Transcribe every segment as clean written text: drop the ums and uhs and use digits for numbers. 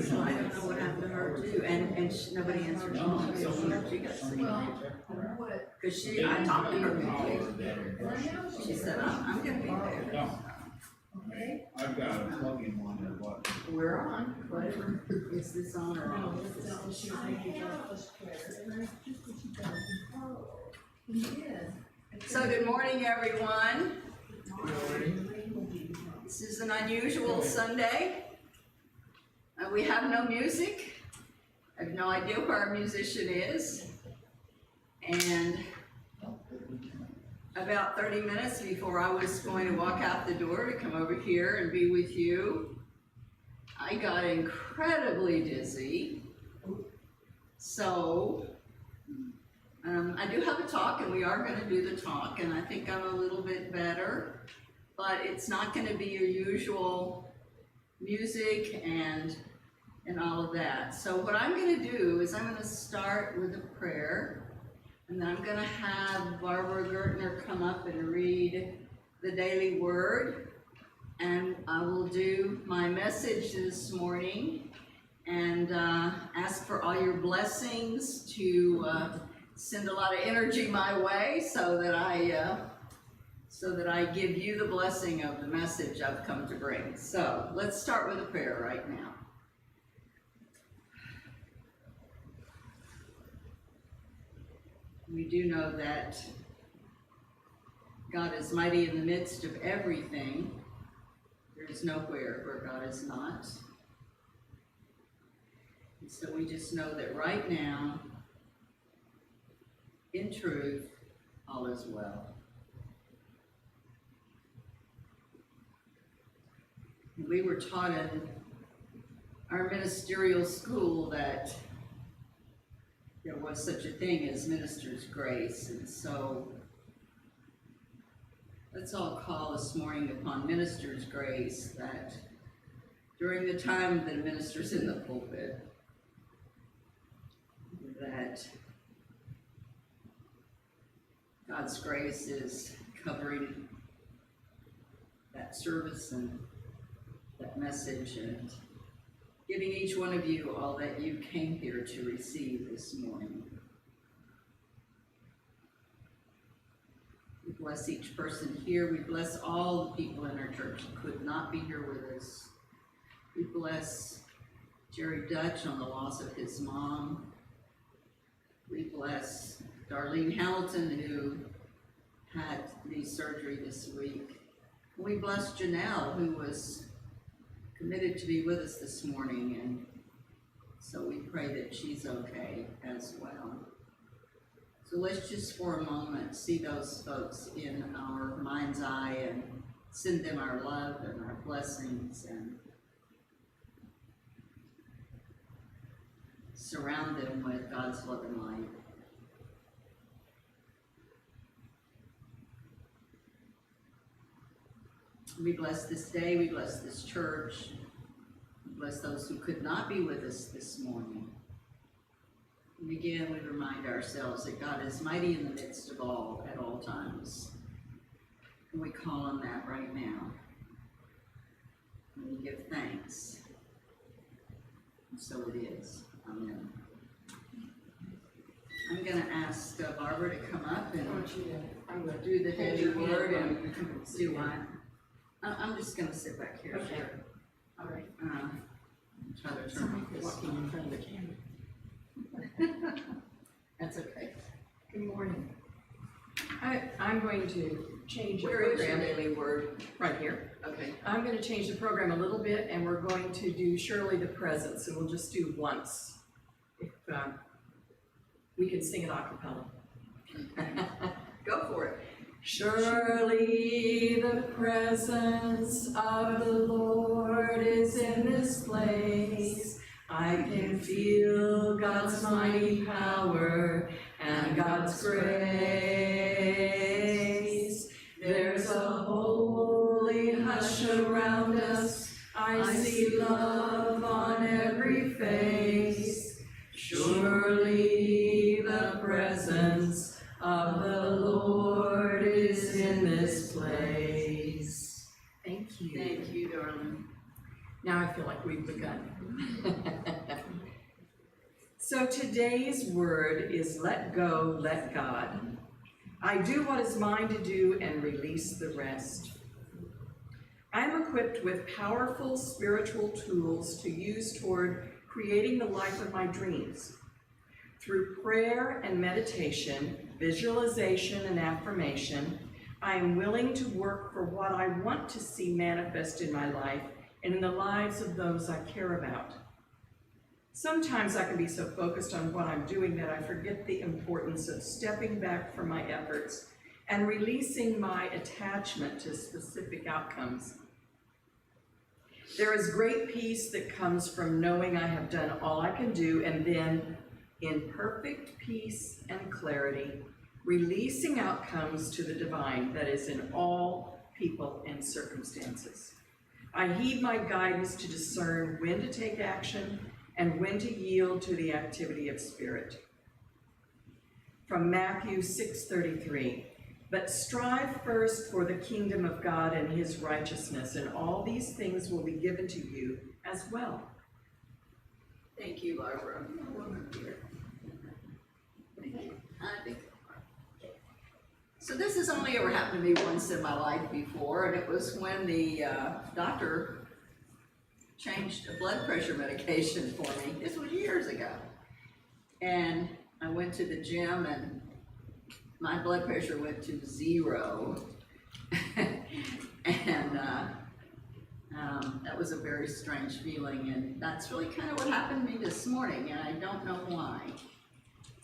so I don't know what happened to her too, and nobody answered her phone, so she got sick. Cause I talked to her, she said, I'm gonna be there. I've got a plug-in one that what? We're on, whatever, is this on or off? So good morning, everyone. This is an unusual Sunday. We have no music. I have no idea where our musician is. And about 30 minutes before I was going to walk out the door to come over here and be with you, I got incredibly dizzy. So I do have a talk, and we are going to do the talk, and I think I'm a little bit better, but it's not going to be your usual music and all of that. So what I'm going to do is I'm going to start with a prayer, and then I'm going to have Barbara Gertner come up and read the daily word, and I will do my message this morning and ask for all your blessings to send a lot of energy my way so that I give you the blessing of the message I've come to bring. So let's start with a prayer right now. We do know that God is mighty in the midst of everything. There is nowhere where God is not. And so we just know that right now, in truth, all is well. We were taught in our ministerial school that there was such a thing as minister's grace, and so let's all call this morning upon minister's grace, that during the time that a minister's in the pulpit, that God's grace is covering that service and that message, and giving each one of you all that you came here to receive this morning. We bless each person here. We bless all the people in our church who could not be here with us. We bless Jerry Dutch on the loss of his mom. We bless Darlene Hamilton, who had knee surgery this week. We bless Janelle, who was committed to be with us this morning, and so we pray that she's okay as well. So let's just for a moment see those folks in our mind's eye and send them our love and our blessings, and surround them with God's love and light. We bless this day, we bless this church, we bless those who could not be with us this morning. And again, we remind ourselves that God is mighty in the midst of all, at all times. And we call on that right now. And we give thanks. And so it is. Amen. I'm going to ask Barbara to come up and do the daily word and do what? I'm just going to sit back here. Okay. Sure. All right. Try to turn this. Walking in front of the camera. That's okay. Good morning. I'm going to change the Where is your program. daily word? Right here. Okay. I'm going to change the program a little bit, and we're going to do Surely the Presence, and we'll just do once. If we can sing it a cappella. Go for it. Surely the presence of the Lord is in this place. I can feel God's mighty power and God's grace. There's a holy hush around us. I see love on every face. Surely the presence of the Lord is in this place. Thank you. Thank you, darling. Now I feel like we've begun. So today's word is let go, let God. I do what is mine to do and release the rest. I am equipped with powerful spiritual tools to use toward creating the life of my dreams. Through prayer and meditation, visualization and affirmation, I am willing to work for what I want to see manifest in my life and in the lives of those I care about. Sometimes I can be so focused on what I'm doing that I forget the importance of stepping back from my efforts and releasing my attachment to specific outcomes. There is great peace that comes from knowing I have done all I can do, and then, in perfect peace and clarity, releasing outcomes to the divine that is in all people and circumstances. I heed my guidance to discern when to take action and when to yield to the activity of spirit. From Matthew 6:33, but strive first for the kingdom of God and his righteousness, and all these things will be given to you as well. Thank you, Barbara. I think. So this has only ever happened to me once in my life before, and it was when the doctor changed a blood pressure medication for me. This was years ago. And I went to the gym and my blood pressure went to 0. And that was a very strange feeling, and that's really kind of what happened to me this morning, and I don't know why.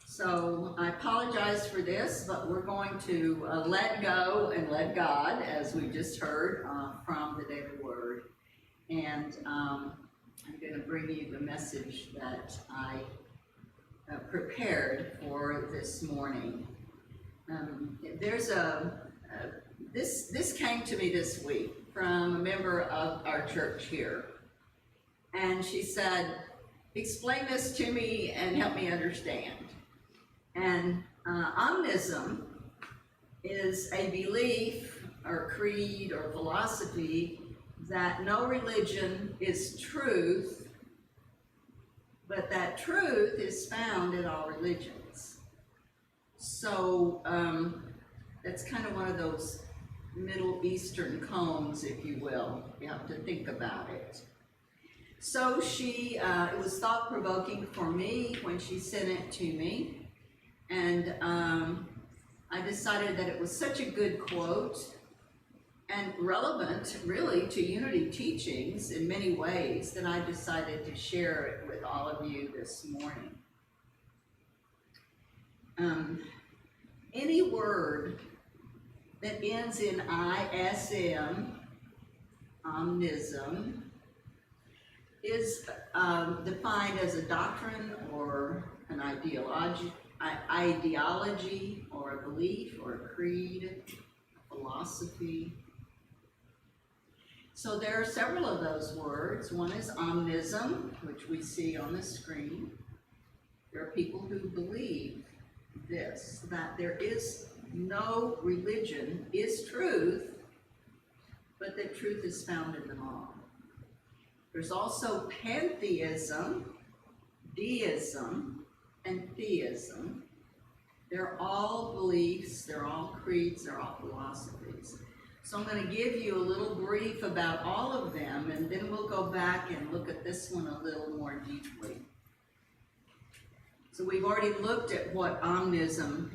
So I apologize for this, but we're going to let go and let God, as we just heard from the Daily Word. And I'm going to bring you the message that I prepared for this morning. This came to me this week from a member of our church here. And she said, explain this to me and help me understand. And omnism is a belief or creed or philosophy that no religion is truth, but that truth is found in all religions. So that's kind of one of those Middle Eastern cones, if you will. You have to think about it. So it was thought-provoking for me when she sent it to me. And I decided that it was such a good quote and relevant, really, to Unity teachings in many ways that I decided to share it with all of you this morning. Any word that ends in ISM, omnism, is defined as a doctrine or an ideology or a belief or a creed, a philosophy. So there are several of those words. One is omnism, which we see on the screen. There are people who believe this, that there is no religion is truth, but that truth is found in them all. There's also pantheism, deism, and theism. They're all beliefs, they're all creeds, they're all philosophies. So I'm going to give you a little brief about all of them, and then we'll go back and look at this one a little more deeply. So we've already looked at what omnism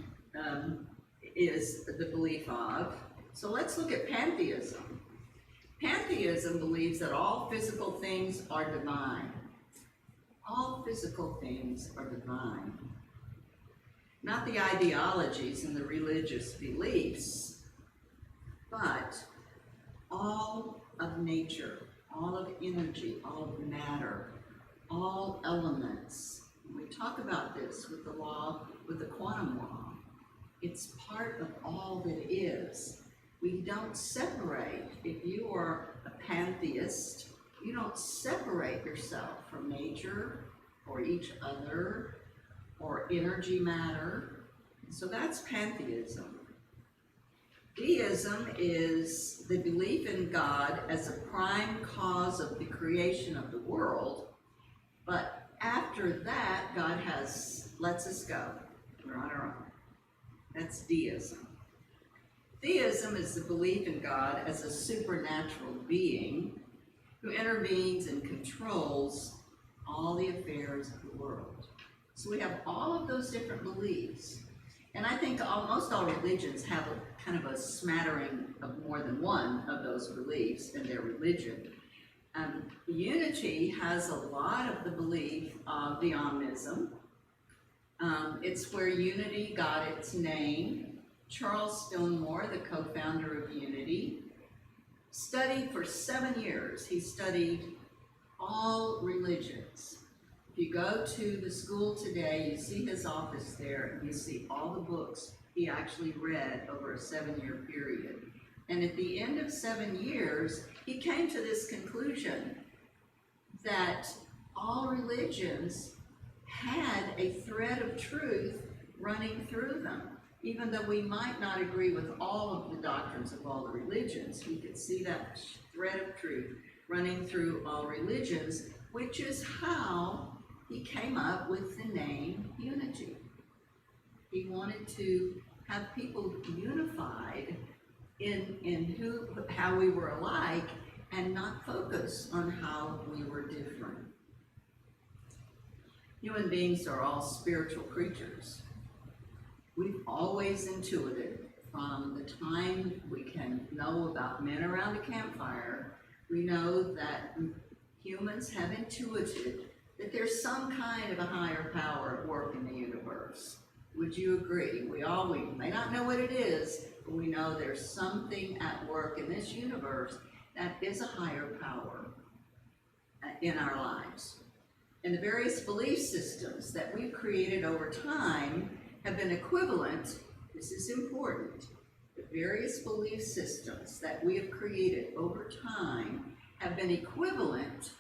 is the belief of. So let's look at pantheism. Pantheism believes that all physical things are divine. All physical things are divine. Not the ideologies and the religious beliefs, but all of nature, all of energy, all of matter, all elements. We talk about this with the quantum law. It's part of all that is. We don't separate. If you are a pantheist, you don't separate yourself from nature or each other or energy matter. So that's pantheism. Deism is the belief in God as a prime cause of the creation of the world, but after that, God lets us go. We're on our own. That's deism. Theism is the belief in God as a supernatural being who intervenes and controls all the affairs of the world. So we have all of those different beliefs. And I think almost all religions have a kind of a smattering of more than one of those beliefs in their religion. Unity has a lot of the belief of the Omnism. It's where Unity got its name. Charles Stone Moore, the co-founder of Unity, studied for 7 years. He studied all religions. If you go to the school today, you see his office there, and you see all the books he actually read over a 7-year period. And at the end of 7 years, he came to this conclusion that all religions had a thread of truth running through them. Even though we might not agree with all of the doctrines of all the religions, we could see that thread of truth running through all religions, which is how he came up with the name Unity. He wanted to have people unified in how we were alike and not focus on how we were different. Human beings are all spiritual creatures. We've always intuited from the time we can know about men around a campfire, we know that humans have intuited that there's some kind of a higher power at work in the universe. Would you agree? We may not know what it is, but we know there's something at work in this universe that is a higher power in our lives. And the various belief systems that we've created over time have been equivalent, this is important, the various belief systems that we have created over time have been equivalent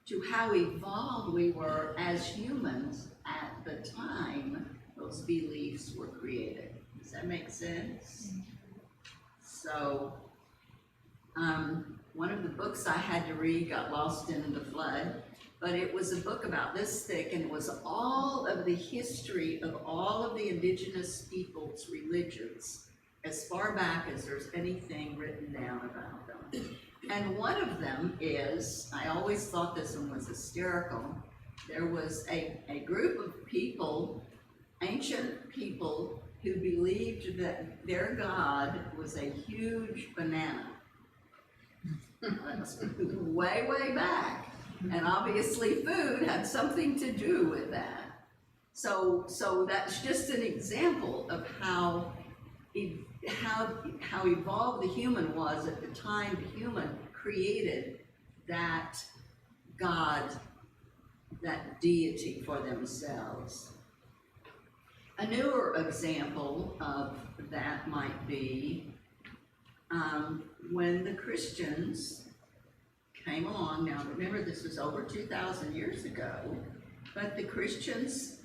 to how evolved we were as humans at the time those beliefs were created. Does that make sense? So, one of the books I had to read got lost in the flood, but it was a book about this thick, and it was all of the history of all of the indigenous peoples' religions, as far back as there's anything written down about them. And one of them is, I always thought this one was hysterical, there was a group of people, ancient people, who believed that their god was a huge banana. That's way, way back. And obviously food had something to do with that. So that's just an example of how evolved the human was at the time the human created that God, that deity for themselves. A newer example of that might be when the Christians came along. Now remember, this was over 2,000 years ago, but the Christians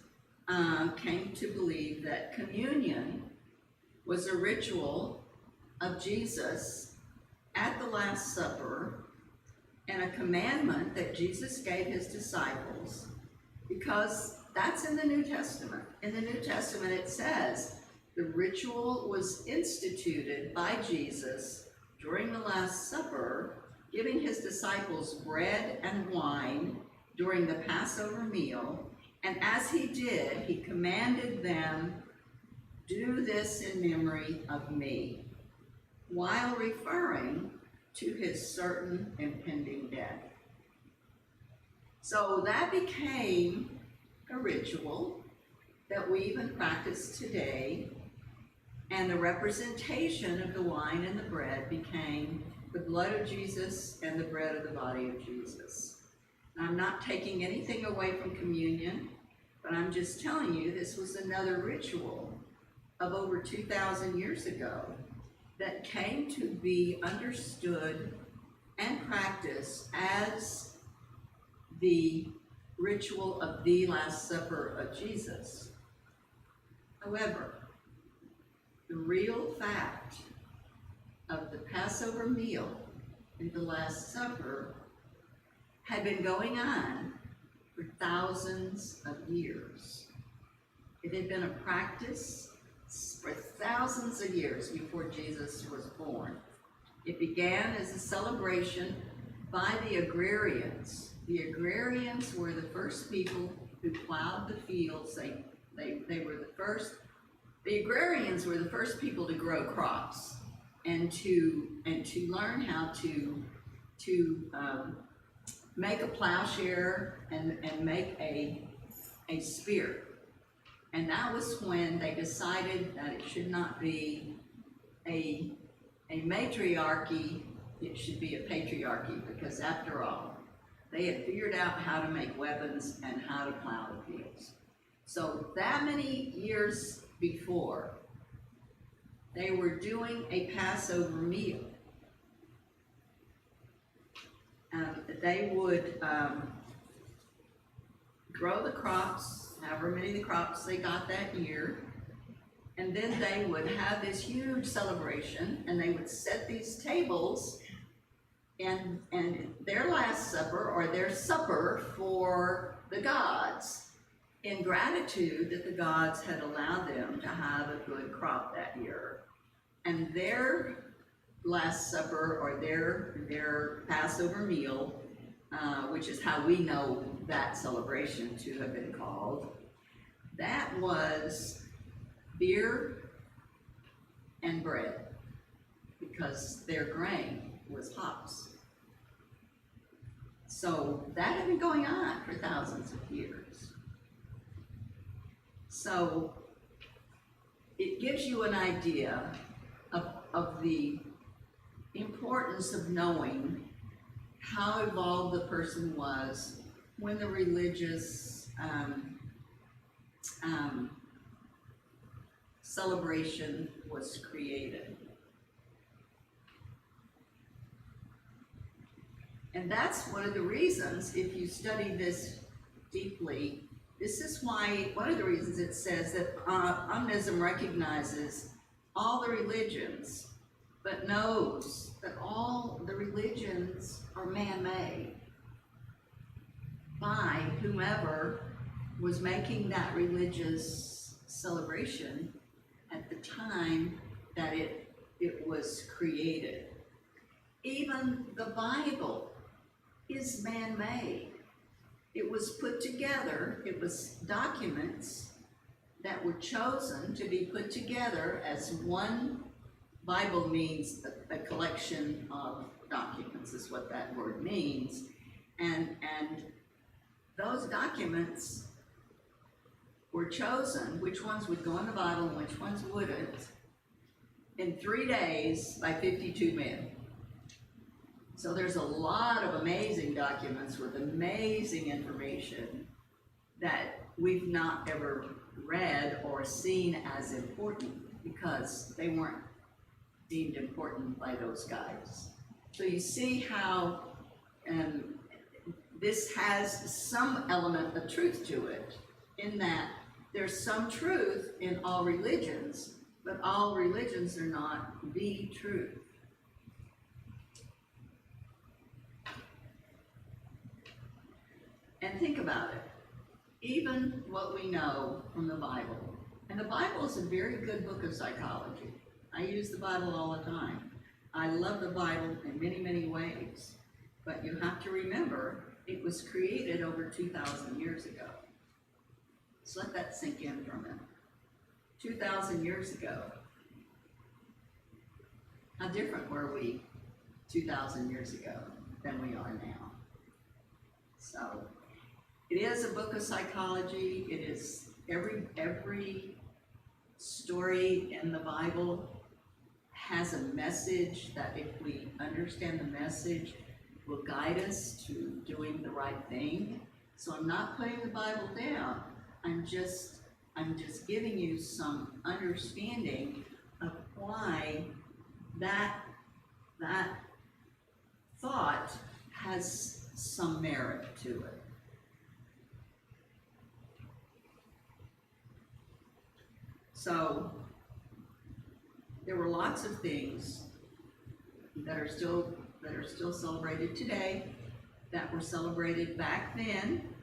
came to believe that communion was a ritual of Jesus at the Last Supper and a commandment that Jesus gave his disciples, because that's in the New Testament. In the New Testament it says the ritual was instituted by Jesus during the Last Supper, giving his disciples bread and wine during the Passover meal, and as he did, he commanded them, "Do this in memory of me," while referring to his certain impending death. So that became a ritual that we even practice today, and the representation of the wine and the bread became the blood of Jesus and the bread of the body of Jesus. Now, I'm not taking anything away from communion, but I'm just telling you this was another ritual of over 2,000 years ago that came to be understood and practiced as the ritual of the Last Supper of Jesus. However, the real fact of the Passover meal and the Last Supper had been going on for thousands thousands of years. It had been a practice for thousands of years before Jesus was born. It began as a celebration by the agrarians. The agrarians were the first people who plowed the fields. They were the agrarians were the first people to grow crops and to learn how to make a plowshare and make a spear. And that was when they decided that it should not be a matriarchy, it should be a patriarchy, because after all, they had figured out how to make weapons and how to plow the fields. So that many years before, they were doing a Passover meal. They would grow the crops, however many of the crops they got that year, and then they would have this huge celebration, and they would set these tables, and their Last Supper, or their supper for the gods, in gratitude that the gods had allowed them to have a good crop that year. And their Last Supper, or their Passover meal, which is how we know that celebration to have been called, that was beer and bread, because their grain was hops. So that had been going on for thousands of years. So it gives you an idea of the importance of knowing how evolved the person was when the religious celebration was created. And that's one of the reasons, if you study this deeply, this is why, one of the reasons it says that Omnism recognizes all the religions, but knows that all the religions are man-made by whomever was making that religious celebration at the time that it was created. Even the Bible is man-made. It was put together, it was documents that were chosen to be put together as one. Bible means a collection of documents, is what that word means. And those documents were chosen, which ones would go in the Bible and which ones wouldn't, in 3 days by 52 men. So there's a lot of amazing documents with amazing information that we've not ever read or seen as important because they weren't deemed important by those guys. So you see how this has some element of truth to it, in that there's some truth in all religions, but all religions are not the truth. And think about it. Even what we know from the Bible, and the Bible is a very good book of psychology. I use the Bible all the time. I love the Bible in many, many ways. But you have to remember, it was created over 2,000 years ago. So let that sink in for a minute. 2,000 years ago. How different were we 2,000 years ago than we are now? So it is a book of psychology. It is every story in the Bible has a message that, if we understand the message, will guide us to doing the right thing. So I'm not putting the Bible down. I'm just giving you some understanding of why that thought has some merit to it. So there were lots of things that are still celebrated today, that were celebrated back then,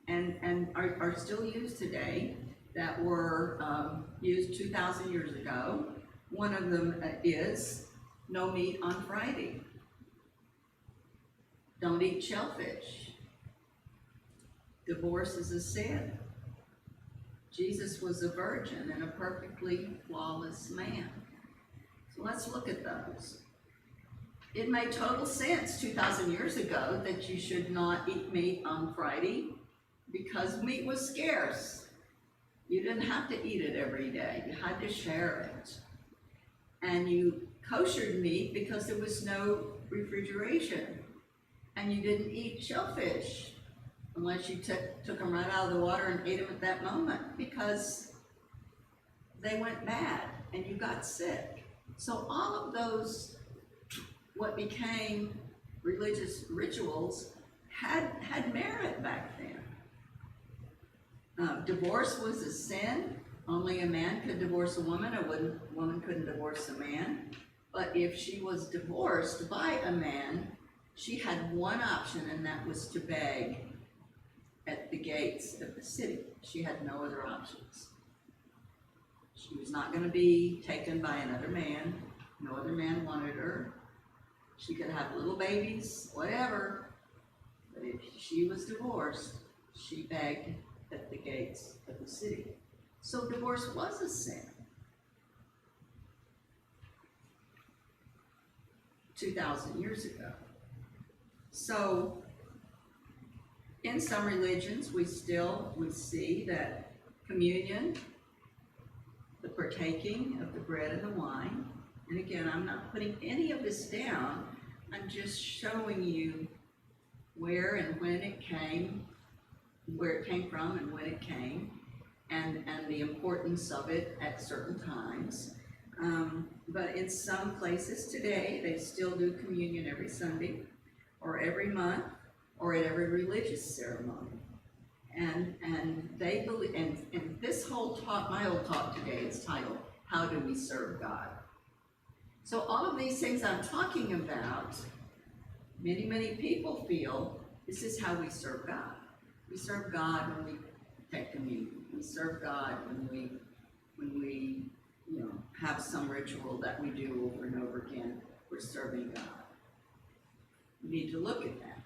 and are still used today, that were, used 2,000 years ago. One of them is no meat on Friday. Don't eat shellfish. Divorce is a sin. Jesus was a virgin and a perfectly flawless man. So let's look at those. It made total sense 2,000 years ago that you should not eat meat on Friday because meat was scarce. You didn't have to eat it every day. You had to share it. And you koshered meat because there was no refrigeration. And you didn't eat shellfish unless you took them right out of the water and ate them at that moment because they went bad and you got sick. So all of those, what became religious rituals, had merit back then. Divorce was a sin. Only a man could divorce a woman. A woman couldn't divorce a man. But if she was divorced by a man, she had one option, and that was to beg at the gates of the city. She had no other options. She was not going to be taken by another man. No other man wanted her. She could have little babies, whatever. But if she was divorced, she begged at the gates of the city. So divorce was a sin. 2,000 years ago. So in some religions, we see that communion, the partaking of the bread and the wine, and again, I'm not putting any of this down, I'm just showing you where and when it came, where it came from and when it came, and the importance of it at certain times. But in some places today, they still do communion every Sunday, or every month, or at every religious ceremony. And they believe, and this whole talk, my whole talk today is titled, How Do We Serve God? So all of these things I'm talking about, many people feel this is how we serve God. We serve God when we take communion. We serve God when we have some ritual that we do over and over again. We're serving God. We need to look at that.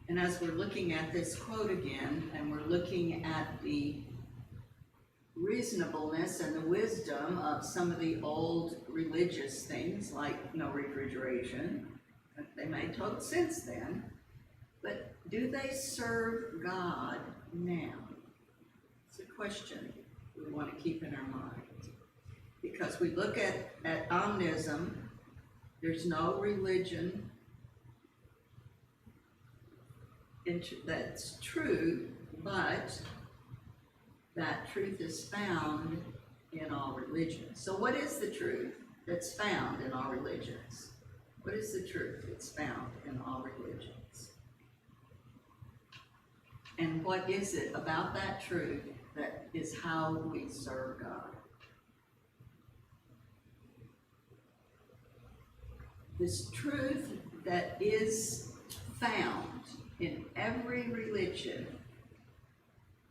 And as we're looking at this quote again, and we're looking at the reasonableness and the wisdom of some of the old religious things, like no refrigeration, they made total sense then, but do they serve God now? It's a question we want to keep in our mind. Because we look at omnism, there's no religion that's true, but that truth is found in all religions. So what is the truth that's found in all religions? What is the truth that's found in all religions? And what is it about that truth that is how we serve God? This truth that is found in every religion,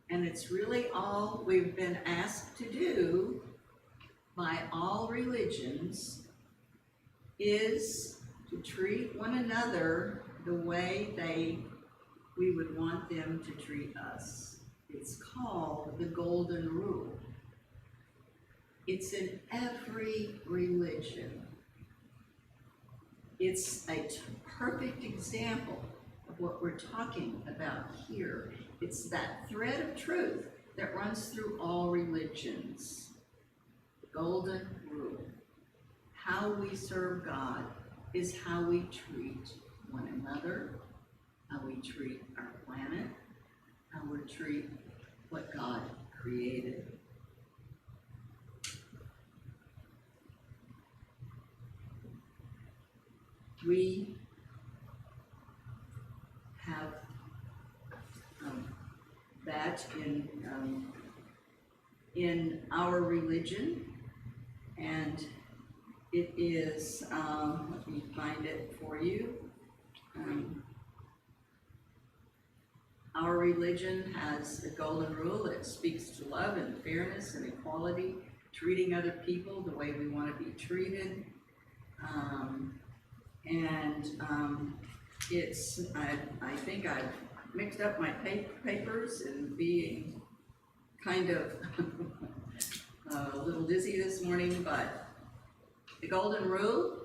and it's really all we've been asked to do by all religions, is to treat one another the way we would want them to treat us. It's called the Golden Rule. It's in every religion. It's a perfect example of what we're talking about here. It's that thread of truth that runs through all religions. The Golden Rule. How we serve God is how we treat one another, how we treat our planet, how we treat what God created. We have that in our religion, and it is, let me find it for you. Our religion has a golden rule that speaks to love and fairness and equality, treating other people the way we want to be treated. I think I've mixed up my papers and being kind of a little dizzy this morning, but the golden rule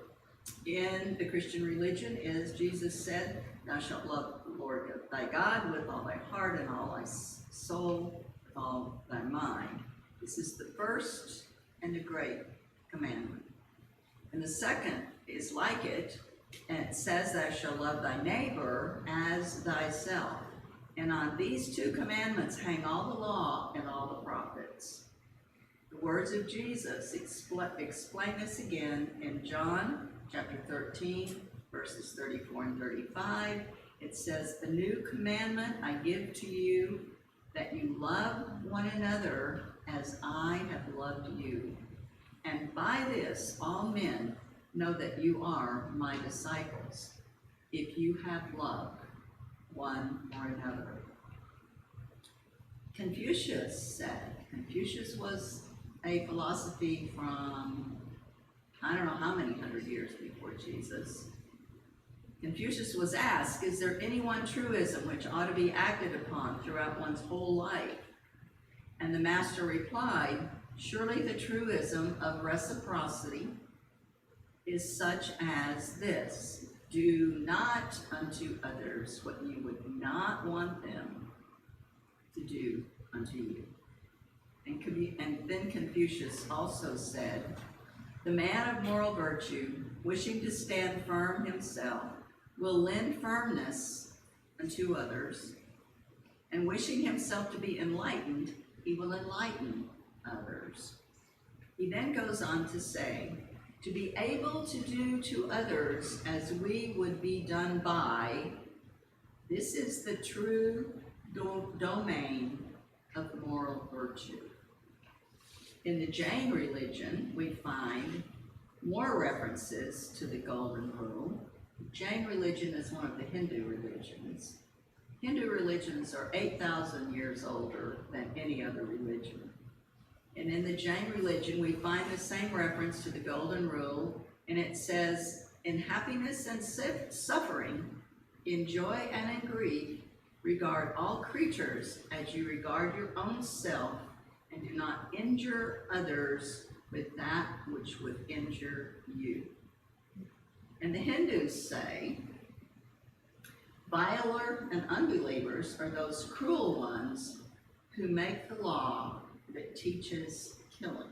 in the Christian religion is Jesus said, "Thou shalt love the Lord thy God with all thy heart and all thy soul, with all thy mind." This is the first and the great commandment. And the second is like it, and it says, "Thou shalt love thy neighbor as thyself." And on these two commandments hang all the law and all the prophets. The words of Jesus explain this again in John chapter 13, verses 34 and 35. It says, "A new commandment I give to you, that you love one another as I have loved you. And by this all men know that you are my disciples, if you have love one for another." Confucius was a philosophy from, I don't know how many hundred years before Jesus. Confucius was asked, "Is there any one truism which ought to be acted upon throughout one's whole life?" And the master replied, "Surely the truism of reciprocity is such as this: do not unto others what you would not want them to do unto you." And then Confucius also said, "The man of moral virtue, wishing to stand firm himself, will lend firmness unto others, and wishing himself to be enlightened, he will enlighten others." He then goes on to say, "To be able to do to others as we would be done by, this is the true domain of moral virtue." In the Jain religion, we find more references to the golden rule. Jain religion is one of the Hindu religions. Hindu religions are 8,000 years older than any other religion. And in the Jain religion, we find the same reference to the golden rule, and it says, "In happiness and suffering, in joy and in grief, regard all creatures as you regard your own self, and do not injure others with that which would injure you." And the Hindus say, "Viler and unbelievers are those cruel ones who make the law that teaches killing."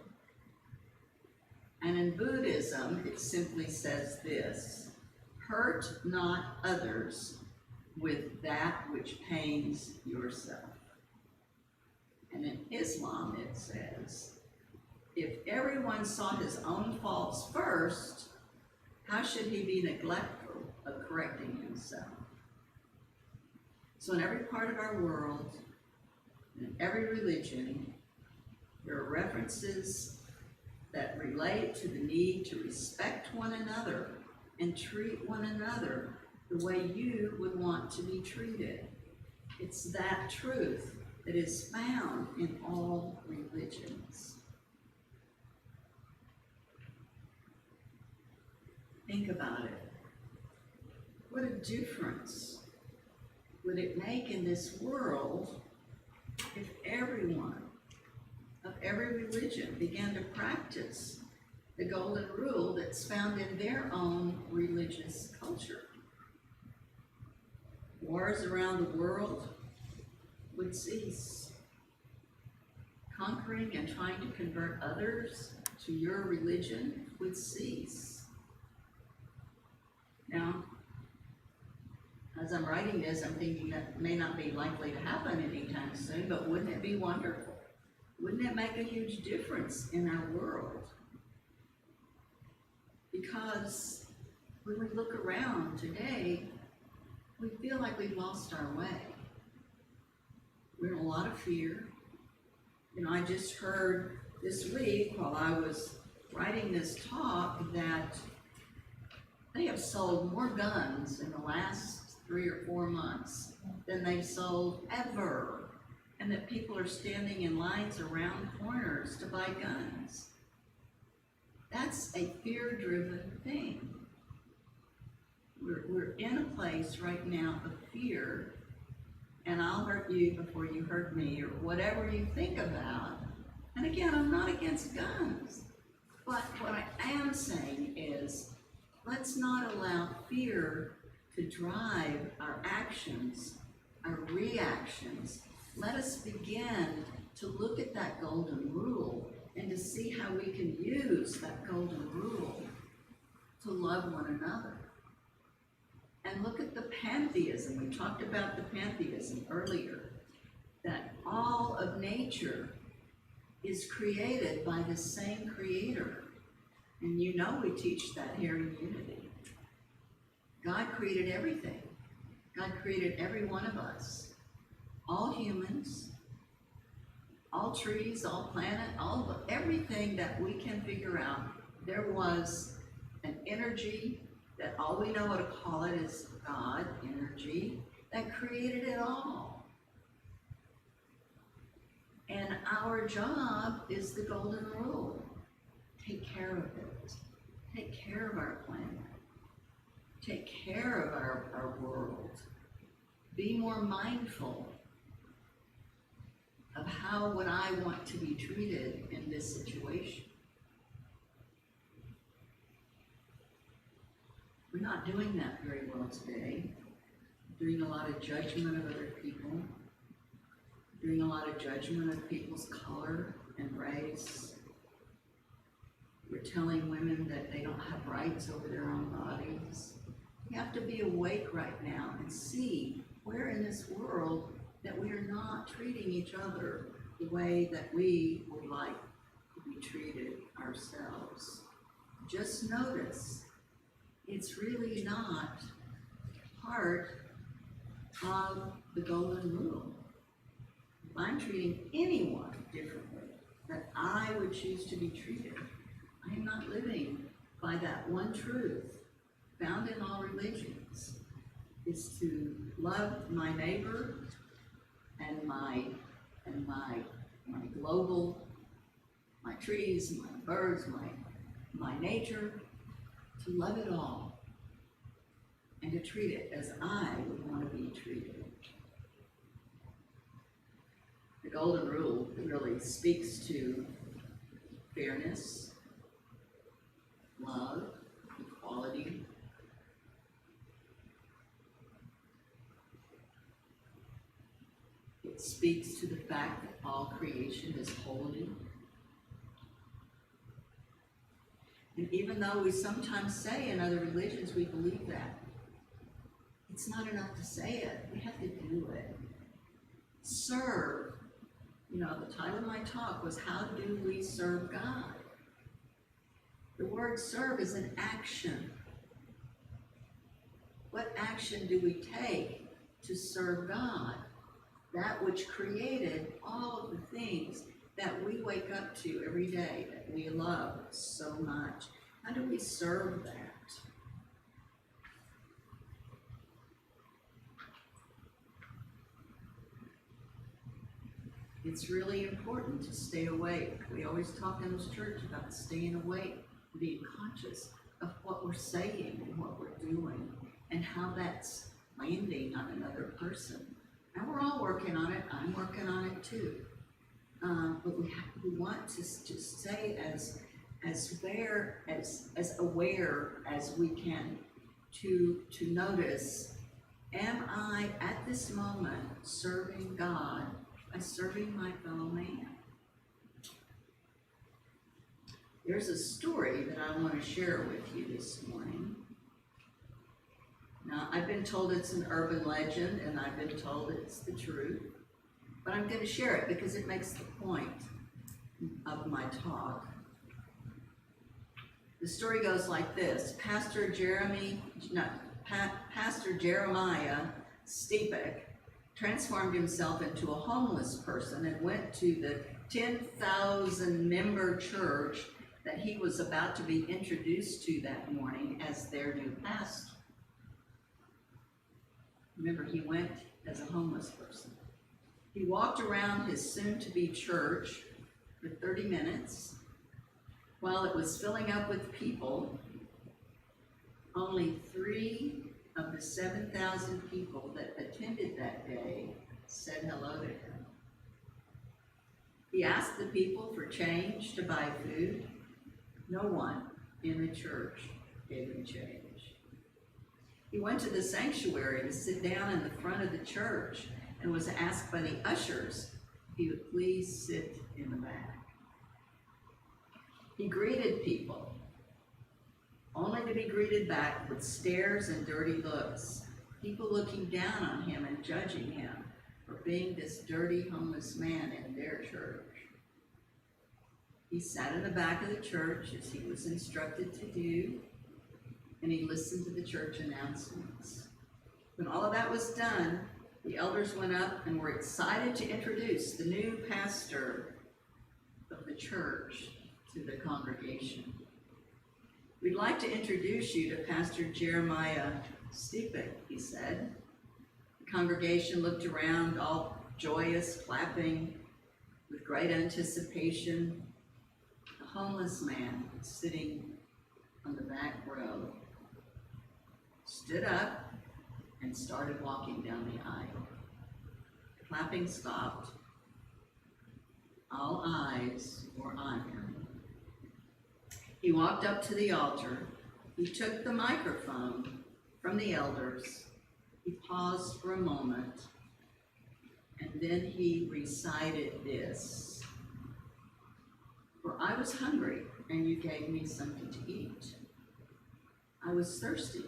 And in Buddhism, it simply says this: "Hurt not others with that which pains yourself." And in Islam, it says, "If everyone saw his own faults first, how should he be neglectful of correcting himself?" So in every part of our world, in every religion, there are references that relate to the need to respect one another and treat one another the way you would want to be treated. It's that truth that is found in all religions. Think about it. What a difference would it make in this world if everyone of every religion began to practice the golden rule that's found in their own religious culture? Wars around the world would cease. Conquering and trying to convert others to your religion would cease. Now, as I'm writing this, I'm thinking that may not be likely to happen anytime soon, but wouldn't it be wonderful? Wouldn't it make a huge difference in our world? Because when we look around today, we feel like we've lost our way. We're in a lot of fear. I just heard this week while I was writing this talk that they have sold more guns in the last 3 or 4 months than they've sold ever. And that people are standing in lines around corners to buy guns. That's a fear-driven thing. We're in a place right now of fear, and I'll hurt you before you hurt me, or whatever you think about. And again, I'm not against guns, but what I am saying is, let's not allow fear to drive our actions, our reactions. Let us begin to look at that golden rule and to see how we can use that golden rule to love one another. And look at the pantheism. We talked about the pantheism earlier, that all of nature is created by the same creator. And you know we teach that here in Unity. God created everything. God created every one of us. All humans, all trees, all planet, everything that we can figure out. There was an energy that all we know how to call it is God energy that created it all. And our job is the golden rule. Take care of it. Take care of our planet. Take care of our world. Be more mindful of how would I want to be treated in this situation. We're not doing that very well today. Doing a lot of judgment of other people. Doing a lot of judgment of people's color and race. We're telling women that they don't have rights over their own bodies. We have to be awake right now and see where in this world that we are not treating each other the way that we would like to be treated ourselves. Just notice, it's really not part of the golden rule. If I'm treating anyone differently, that I would choose to be treated, I am not living by that one truth found in all religions, is to love my neighbor and my global, my trees, my birds, my nature, to love it all and to treat it as I would want to be treated. The golden rule really speaks to fairness, love, equality. It speaks to the fact that all creation is holy. And even though we sometimes say in other religions we believe that, it's not enough to say it. We have to do it. Serve. You know, the title of my talk was, How Do We Serve God? The word serve is an action. What action do we take to serve God? That which created all of the things that we wake up to every day, that we love so much. How do we serve that? It's really important to stay awake. We always talk in this church about staying awake, being conscious of what we're saying and what we're doing, and how that's landing on another person. And we're all working on it. I'm working on it too. But we want to just stay as aware as we can to notice, am I at this moment serving God by serving my fellow man? There's a story that I want to share with you this morning. Now, I've been told it's an urban legend, and I've been told it's the truth, but I'm going to share it because it makes the point of my talk. The story goes like this. Pastor Jeremiah Stepek transformed himself into a homeless person and went to the 10,000 member church that he was about to be introduced to that morning as their new pastor. Remember, he went as a homeless person. He walked around his soon-to-be church for 30 minutes. While it was filling up with people, only 3 of the 7,000 people that attended that day said hello to him. He asked the people for change to buy food. No one in the church gave him change. He went to the sanctuary to sit down in the front of the church and was asked by the ushers if he would please sit in the back. He greeted people, only to be greeted back with stares and dirty looks, people looking down on him and judging him for being this dirty homeless man in their church. He sat in the back of the church as he was instructed to do, and he listened to the church announcements. When all of that was done, the elders went up and were excited to introduce the new pastor of the church to the congregation. We'd like to introduce you to Pastor Jeremiah Stepek, he said. The congregation looked around, all joyous, clapping, with great anticipation. The homeless man sitting on the back row stood up and started walking down the aisle. Clapping stopped. All eyes were on him. He walked up to the altar. He took the microphone from the elders. He paused for a moment, and then he recited this. For I was hungry, and you gave me something to eat. I was thirsty,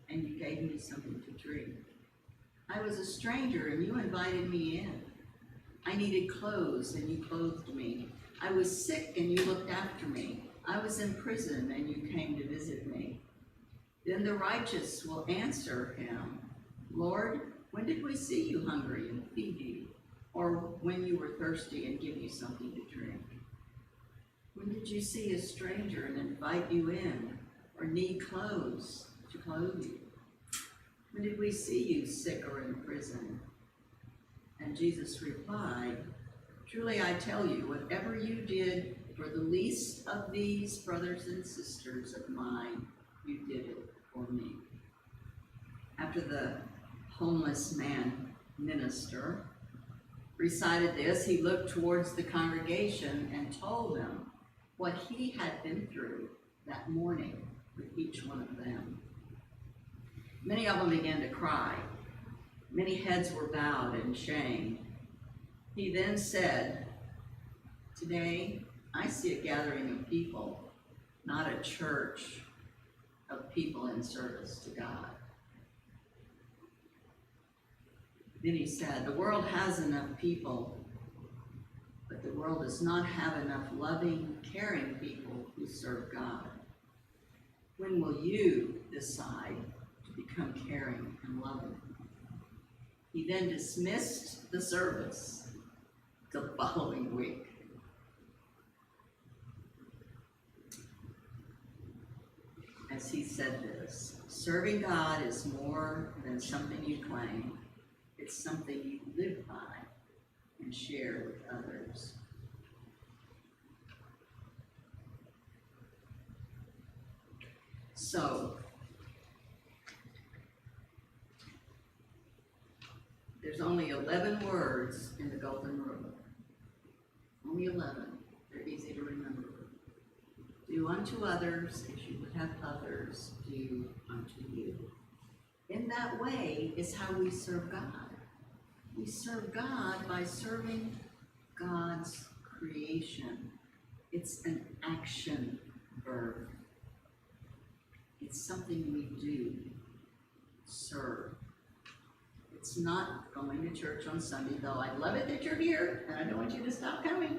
and you gave me something to drink. I was a stranger, and you invited me in. I needed clothes, and you clothed me. I was sick, and you looked after me. I was in prison, and you came to visit me. Then the righteous will answer him, Lord, when did we see you hungry and feed you? Or when you were thirsty and give you something to drink? When did you see a stranger and invite you in, or need clothes to clothe you? When did we see you sick or in prison? And Jesus replied, truly I tell you, whatever you did for the least of these brothers and sisters of mine, you did it for me. After the homeless man minister recited this, he looked towards the congregation and told them what he had been through that morning with each one of them. Many of them began to cry. Many heads were bowed in shame. He then said, today I see a gathering of people, not a church of people in service to God. Then he said, the world has enough people, but the world does not have enough loving, caring people who serve God. When will you decide to become caring and loving? He then dismissed the service the following week. As he said this, serving God is more than something you claim. It's something you live by and share with others. So, there's only 11 words in the Golden Rule. Only 11. They're easy to remember. Do unto others as you would have others do unto you. In that way is how we serve God. We serve God by serving God's creation. It's an action verb. It's something we do, serve. It's not going to church on Sunday, though I love it that you're here, and I don't want you to stop coming.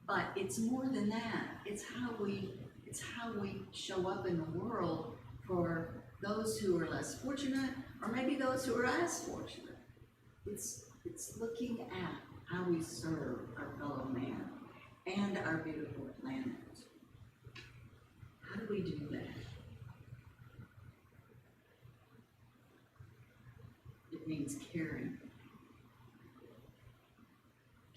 But it's more than that. It's how we show up in the world for those who are less fortunate, or maybe those who are as fortunate. It's looking at how we serve our fellow man. and our beautiful planet. How do we do that? It means caring.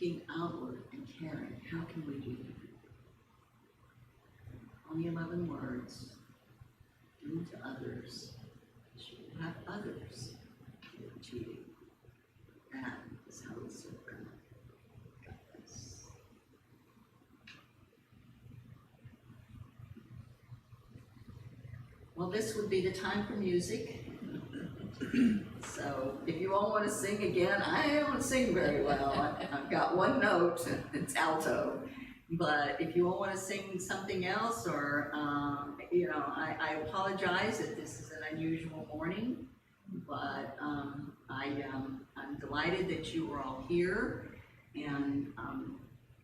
Looking outward and caring. How can we do that? Only 11 words. Do to others as you would have others do to you. That is how we serve God. God bless. Well, this would be the time for music. So if you all want to sing again, I don't sing very well. I've got one note, it's alto. But if you all want to sing something else, or, I apologize that this is an unusual morning, but I'm delighted that you are all here, and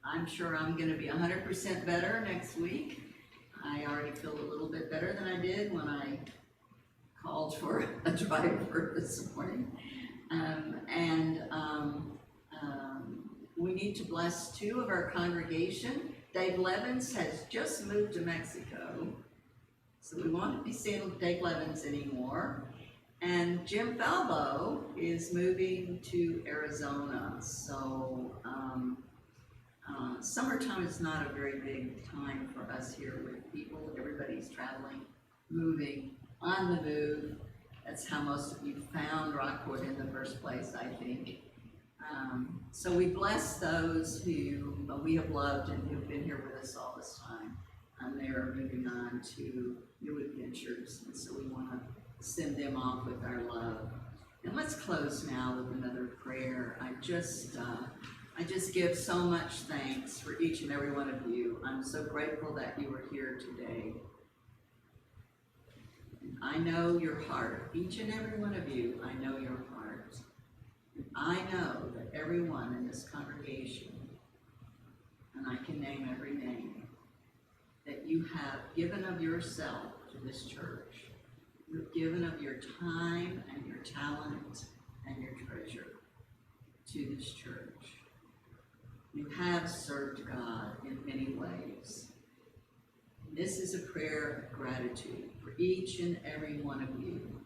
I'm sure I'm going to be 100% better next week. I already feel a little bit better than I did when I called for a driver this morning. We need to bless 2 of our congregation. Dave Levins has just moved to Mexico, so we won't be seeing Dave Levins anymore. And Jim Falbo is moving to Arizona, so summertime is not a very big time for us here with people. Everybody's traveling, moving, on the move. That's how most of you found Rockwood in the first place, I think. So we bless those who we have loved and who've been here with us all this time. And they are moving on to new adventures, and so we want to send them off with our love. And let's close now with another prayer. I just give so much thanks for each and every one of you. I'm so grateful that you are here today. I know your heart, each and every one of you, I know your heart. I know that everyone in this congregation, and I can name every name, that you have given of yourself to this church. You've given of your time and your talent and your treasure to this church. You have served God in many ways. This is a prayer of gratitude for each and every one of you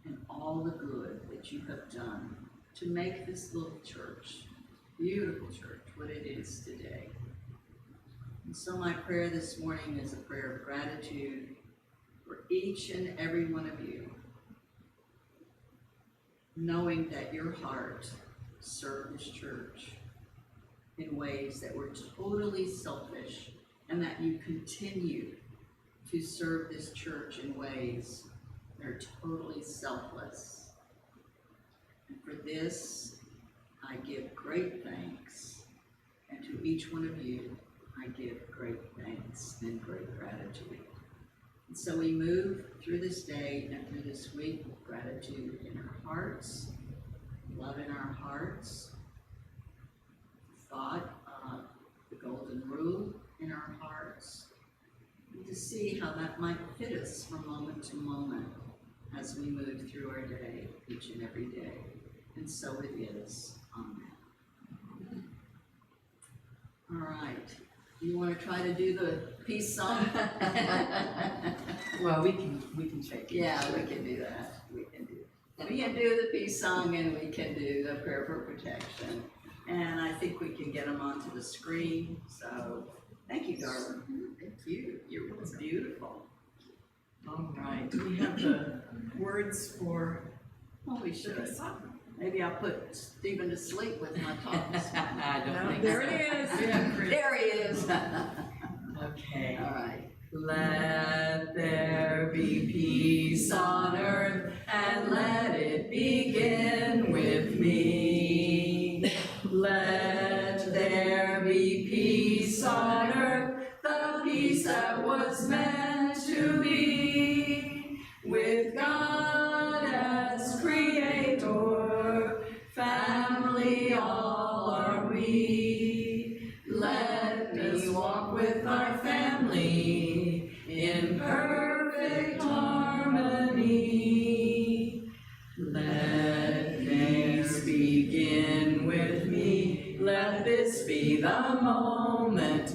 and all the good that you have done to make this little church, beautiful church, what it is today. And so my prayer this morning is a prayer of gratitude for each and every one of you, knowing that your heart served this church in ways that were totally selfish, and that you continue to serve this church in ways that are totally selfless. And for this, I give great thanks. And to each one of you, I give great thanks and great gratitude. And so we move through this day and through this week with gratitude in our hearts, love in our hearts, thought of the golden rule in our hearts, and to see how that might fit us from moment to moment as we move through our day, each and every day. And so it is. Amen. All right. You want to try to do the peace song? Well, we can shake it. Yeah, we can do that. We can do the peace song, and we can do the prayer for protection. And I think we can get them onto the screen. So thank you, darling. Thank you. It was beautiful. All right. Do we have the words for Well, we the should. song? Maybe I'll put Stephen to sleep with my talk this morning. I don't No, think there so. it is. Yeah, Chris. There he is. Okay. All right. Let there be peace on earth, and let it begin with me. Let there be peace on earth, the peace that was meant to be, with God as creator, family all are we. Let me walk with our family in perfect harmony. Let peace begin with me. Let this be the moment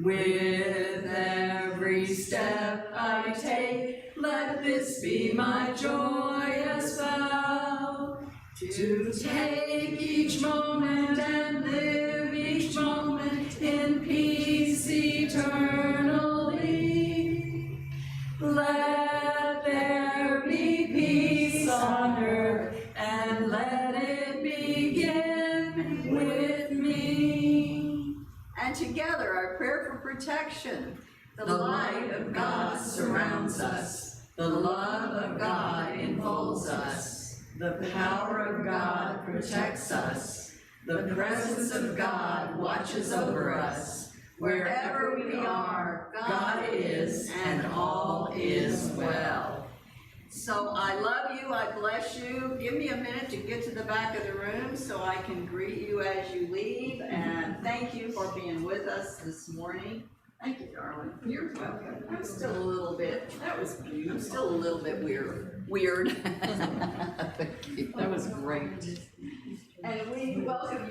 With every step I take, let this be my joyous vow. To take each moment and live each moment in peace eternally. Let there be peace on earth, and let it begin with me. And together, our prayer for protection. The light of God surrounds us. The love of God enfolds us. The power of God protects us. The presence of God watches over us. Wherever we are, God is, and all is well. So I love you, I bless you. Give me a minute to get to the back of the room so I can greet you as you leave. And thank you for being with us this morning. Thank you, darling. You're welcome. I'm still a little bit, I'm still a little bit weird. That was great. And we welcome